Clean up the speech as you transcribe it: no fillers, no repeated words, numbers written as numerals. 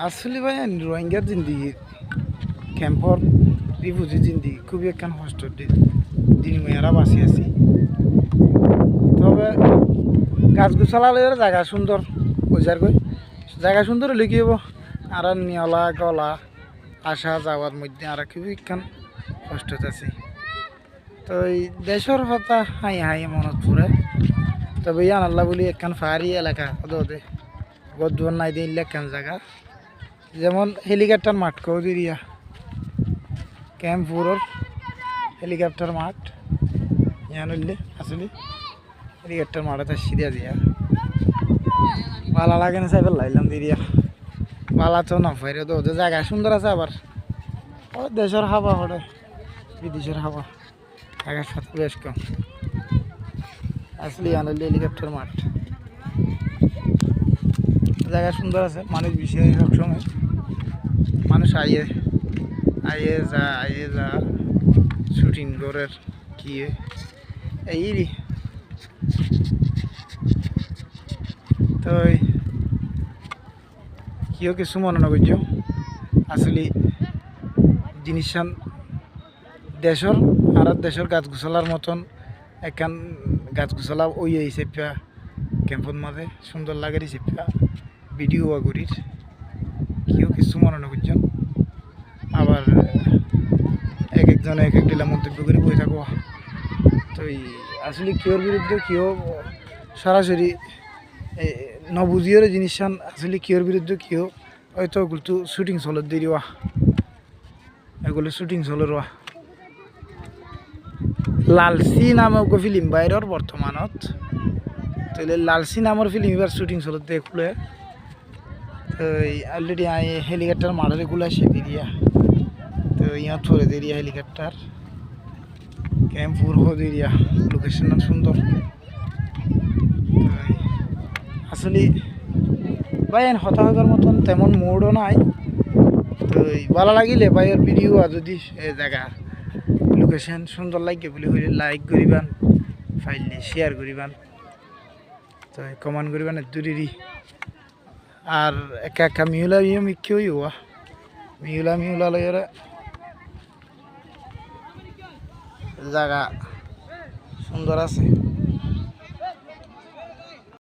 আসলে ভাই রোহিঙ্গার জিন্দিগি ক্যাম্পর রিফিউজি জিন্দিগি খুবই একখান কষ্ট দিন মেয়েরা বাঁচি আছি। তবে গাছ গুছালালে জায়গা সুন্দর পয়সার কই জায়গা সুন্দর হলে কি হব আর নিয়লা গলা আসা যাওয়ার মধ্যে আর খুবই একখান কষ্ট আছে। তো এই দেশের কথা হাই হাই মনত পড়ে। তবে ইয়ান আল্লাহ বলি একখান পাহাড়ি এলাকা ওদে গদুয়ার নাই দিন একখান জায়গা যেমন হেলিকপ্টার মাঠ কৌদিরিয়া ক্যাম্পুরের হেলিকপ্টার মাঠ ইয়ান হইলে আসলে হেলিকপ্টার মাঠে তার সিরিয়া দিয়া ভালো লাগে না সাইবার লাইলাম দিরিয়া বালা তো না ফাইরে তো ওদের জায়গা সুন্দর আছে আবার ও দেশের হাওয়া হলে বিদেশের হাওয়া জায়গার সাথে বেশ কম আসলে ইয়ান হইলে হেলিকপ্টার মাঠ জায়গা সুন্দর আছে মানুষ বেশি হয় সবসময় মানুষ আইয়ে আইয়ে যা শুটিং করার কি এই তো কিও কিছু মনে না করছ আসলে জিনিসান দেশের আর দেশের গাছ গুছালার মতন একখান গাছ গুছালা ওই হিসেবে ক্যাম্পের মাঝে সুন্দর লাগে হিসেবে ভিডিও করির কেউ কিছু মনে না করছেন আবার এক একজন এক এক ডিলা মন্তব্য করে বই থাকো। তো আসলে কেউর বিরুদ্ধে কেউ সরাসরি নবুজিওর জিনিস আসলে কেউর বিরুদ্ধে কেউ হয়তো ওগুলো তো শুটিং চলত দিয়ে দেওয়া এগুলো শুটিং চলে রোয়া লালসি নামে ফিল্ম বাইরের বর্তমানত তাহলে লালসি নামের ফিল্ম এবার শুটিং চলত দেখলে তো অলরেডি হেলিকপ্টার মারারে গুলা সে দিরিয়া তো ইয়া থরে দিরিয়া হেলিকপ্টার ক্যাম্পুর হো দিরিয়া লোকেশন সুন্দর। আসলে ভাই হতা হবার মতন তেমন মোড়ও নাই। তো ভালো লাগিলে ভাইয়ের ভিডিও আর যদি জায়গা লোকেশন সুন্দর লাগে বলে হইলে লাইক করিবান ফাইলে শেয়ার করিবান তো কমেন্ট করিবান দূরেরই আর একা একা মিউলা মিকেও হওয়া মিউলা লইরে জায়গা সুন্দর আছে।